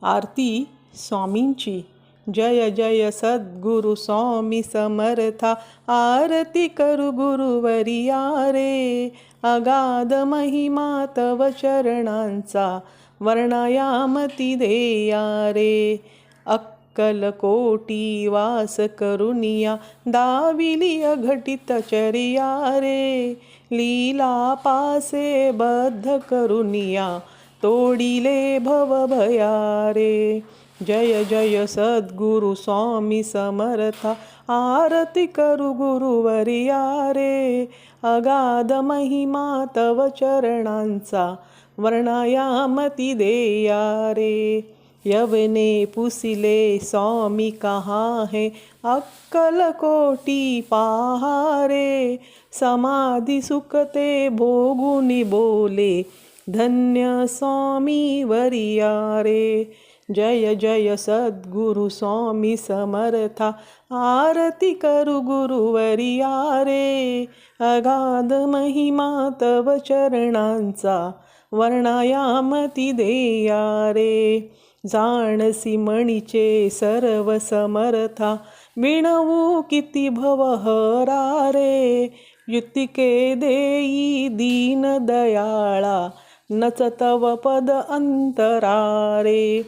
आरती स्वामींची. जय जय सद्गुरु स्वामी समर्था, आरती करू गुरुवरिया रे. अगाध महिमा तव चरणांचा, वर्णायामती देया रे. अक्कलकोटी वास करुनिया, दाविली अघटित चर्या रे. लीला पासे बद्ध करुनिया, तोडिले भवभया रे. जय जय सद्गुरु स्वामी समर्था, आरती करू गुरुवरिया रे. अगाध महिमा तव चरणांचा, वर्णायामती देया रे. यवने पुसिले स्वामी कहाँ है, अक्कलकोटी पहा रे. समाधी सुखते भोगुनी बोले, धन्य स्वामी वरिया रे. जय जय सद्गुरु स्वामी समर्था, आरती करू गुरुवरिया रे. अगाध महिमा तव चरणांचा, वर्णायामती देया रे. जाणसी मणीचे सर्व समर्था, विणवू किती भवहरा रे. युतिके देई दीन दयाळा, नच तव पद अंतरा रे.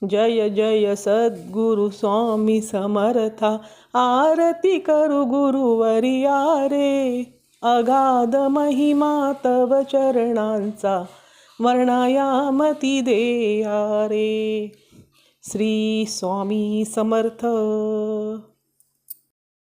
जय जय सद्गुरु स्वामी समर्था, आरती करू गुरुवरिया रे. अगाध महिमा तव चरणांचा, वर्णायामती देया रे. श्री स्वामी समर्थ.